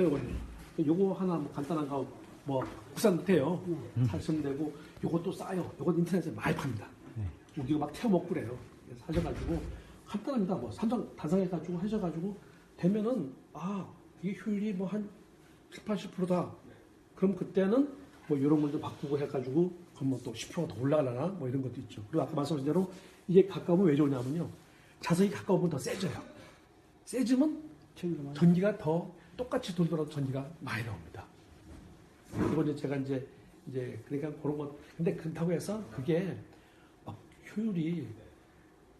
요거 하나 뭐 간단한 거 뭐 국산도 돼요. 사시면 되고 요것도 싸요. 요것도 인터넷에 많이 팝니다. 우리가 막 태워 먹고 그래요. 그래서 하셔가지고 간단합니다. 뭐 삼성 단상해가지고 하셔가지고 되면은 이게 효율이 뭐 한 7, 80%다. 그럼 그때는 뭐 이런 걸도 바꾸고 해가지고 그럼 뭐 또 10%가 더 올라가려나 뭐 이런 것도 있죠. 그리고 아까 말씀하신 대로 이게 가까우면 왜 좋냐면요. 자석이 가까우면 더 세져요. 세지면 전기가 더 똑같이 돌더라도 전기가 많이 나옵니다. 그리고 이제 제가 이제 그러니까 그런 것 근데 그렇다고 해서 그게 막 효율이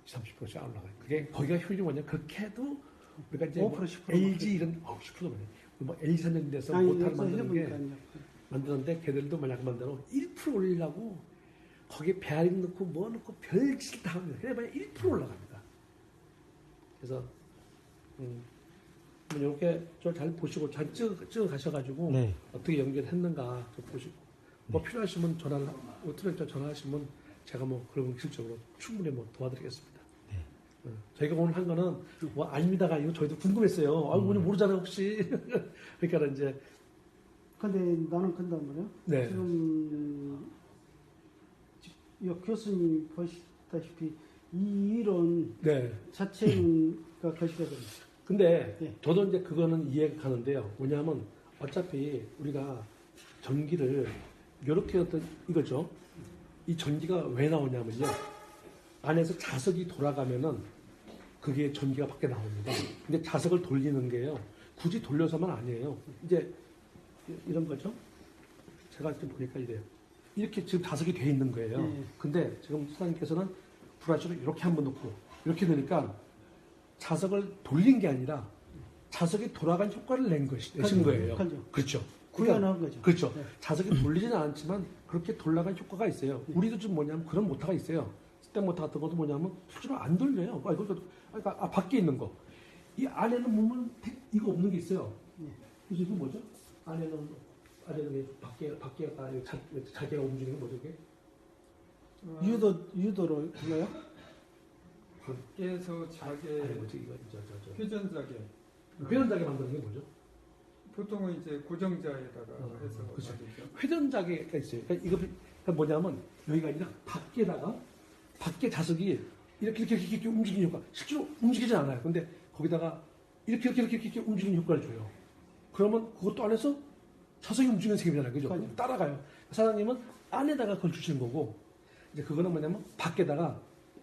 30%씩 올라가요. 그게 거기가 효율이 뭐냐? 그렇게 해도 우리가 이제 5% 10% LG 이런 10%도 많아요. 뭐 LG 산정돼서 모터를 만드는데 걔들도 만약 만들어 1% 올리려고 거기에 베어링 넣고 뭐 넣고 별짓 다 합니다. 그래 봐야 1% 올라갑니다. 그래서 이렇게 좀 잘 보시고 잘 찍어 가셔가지고 네. 어떻게 연결했는가 좀 보시고 뭐 필요하시면 전화하시면 제가 뭐 그런 기술적으로 충분히 뭐 도와드리겠습니다. 네. 저희가 오늘 한 거는 뭐 아닙니다가 이거 저희도 궁금했어요. 오늘 모르잖아요 혹시. 그러니까 이제 근데 나는 근단 말이야. 네. 지금 교수님 보시다시피 이 이론 네. 자체는 거시거든요. 근데 네. 저도 이제 그거는 이해가 가는데요. 뭐냐면 어차피 우리가 전기를 이렇게 어떤 이거죠. 이 전기가 왜 나오냐면요. 안에서 자석이 돌아가면은 그게 전기가 밖에 나옵니다. 근데 자석을 돌리는 게요. 굳이 돌려서만 아니에요. 이제 이런 거죠. 제가 지금 보니까 이래요. 이렇게 지금 자석이 돼 있는 거예요. 네. 근데 지금 사장님께서는 브러쉬를 이렇게 한번 놓고 이렇게 넣으니까 자석을 돌린 게 아니라 자석이 돌아간 효과를 내신 거예요. 그렇죠. 구현한 거죠. 그렇죠. 네. 자석이 돌리지는 않지만 그렇게 돌아간 효과가 있어요. 우리도 좀 뭐냐면 그런 모터가 있어요. 스텝 모터 같은 것도 뭐냐면 실제로 안 돌려요. 그러니까 밖에 있는 거. 이 안에는 보면 이거 없는 게 있어요. 그래서 이거 뭐죠? 안에는 밖에가 자기가 움직이는 게 뭐죠 이게? 유도로 불러요? 밖에서 자개 뭐지 이거 회전자개 회전자개 만드는 게 뭐죠? 보통은 이제 고정자에다가 해서 그렇죠. 만들죠. 회전자개가 있어요. 그러니까 이거 뭐냐면 여기가 아니라 밖에 자석이 이렇게 움직이는 효과. 실제로 움직이지 않아요. 근데 거기다가 이렇게 움직이는 효과를 줘요. 그러면 그것도 안에서 자석이 움직이는 셈이잖아요. 그죠? 맞아요. 따라가요. 사장님은 안에다가 그걸 주시는 거고, 이제 그거는 뭐냐면 밖에다가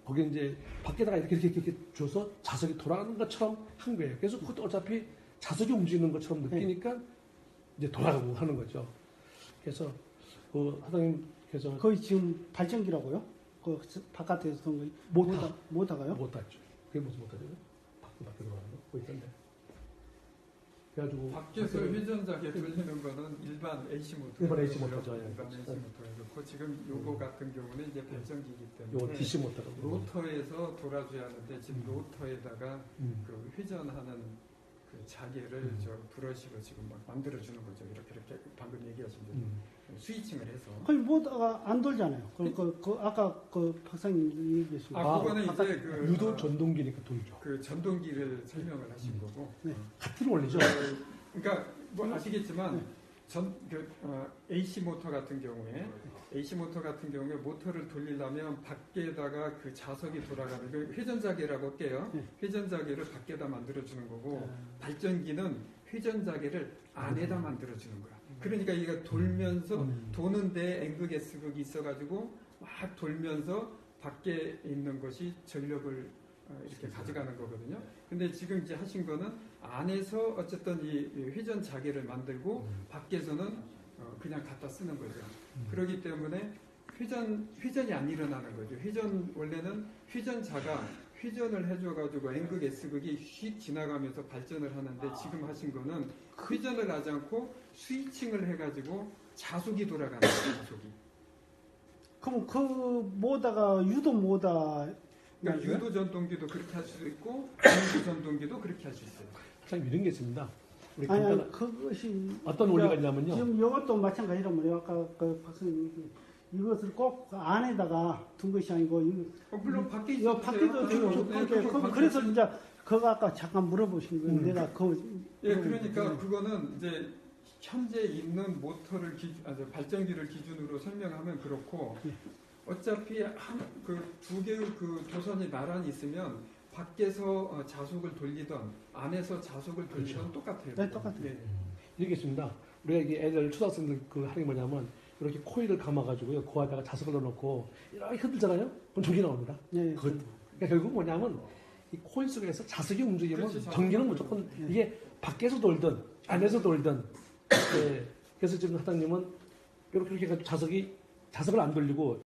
이렇게 줘서 자석이 돌아가는 것처럼 한 거예요. 그래서 그것도 어차피 자석이 움직이는 것처럼 느끼니까 이제 돌아가고 하는 거죠. 그래서 그 사장님께서 거의 지금 발전기라고요? 그 바깥에서 던 거 모터가요? 못하죠. 그게 무슨 못하죠? 밖에 돌아가는 거? 그거 있던데. 그래가지고 밖에서 회전자개 돌리는 거는 일반 AC 모터. 일반 AC 모터죠. 일반 AC 모터예요. 그 지금 요거 같은 경우는 이제 발전기이기 요거 때문에 DC 모터로. 로터에서 돌아줘야 하는데 지금 로터에다가 그 회전하는 그 자개를 저 브러쉬로 지금 막 만들어주는 거죠. 이렇게 방금 얘기하신 대로 스위칭을 해서. 거의 모터가 안 돌잖아요. 아까 그 박사님 얘기하신 거. 그거는 이제 그 유도 전동기니까 돌죠. 그 전동기를 설명을 하신 거고. 네. 같은 원리죠. 그러니까 뭐 아시겠지만 AC 모터 같은 경우에 모터를 돌리려면 밖에다가 그 자석이 돌아가는 그 회전자개라고 할게요. 회전자개를 밖에다 만들어주는 거고 발전기는 회전자개를 안에다 만들어주는 거야. 그러니까 이게 돌면서 도는데 N극,S극이 있어가지고 막 돌면서 밖에 있는 것이 전력을 이렇게 가져가는 거거든요. 근데 지금 이제 하신 거는 안에서 어쨌든 이 회전 자개를 만들고 밖에서는 그냥 갖다 쓰는 거죠. 그렇기 때문에 회전이 안 일어나는 거죠. 원래는 회전자가 회전을 해줘가지고 N극, S극이 휙 지나가면서 발전을 하는데 지금 하신 거는 회전을 하지 않고 스위칭을 해가지고 자속이 돌아가는 거예요. 자속이. 그럼 그 모다가 유도 모다. 그러니까 유도 전동기도 그렇게 할 수도 있고 전기 전동기도 그렇게 할 수 있어요. 참 이런 게 있습니다. 우리 아니 그것이 어떤 원리가 있냐면요. 지금 이것도 마찬가지란 말이에요. 아까 그 박사님 이것을 꼭 안에다가 둔 것이 아니고 물론 밖에 이거 밖에도 지금 그래서 이제 그거 아까 잠깐 물어보신 거 내가 그거 예, 그러니까 그거는 이제 현재 있는 모터를 발전기를 기준으로 설명하면 그렇고 예. 어차피 두 개의 그 도선이 나란히 있으면 밖에서 자속을 돌리던 안에서 자속을 돌리던 그렇죠. 똑같아요. 네, 똑같아요. 네. 이렇게 있습니다. 우리가 이게 애들 초등학생들 그 하는 게 뭐냐면 이렇게 코일을 감아가지고요. 그 안에다가 자석을 넣어놓고 이렇게 흔들잖아요. 그럼 전기 나옵니다. 예. 그러니까 결국 뭐냐면 이 코일 속에서 자석이 움직이면 그렇지, 전기는 자석이 무조건 예. 이게 밖에서 돌든 안에서 돌든 예. 그래서 지금 사장님은 이렇게 해가지고 자석을 안 돌리고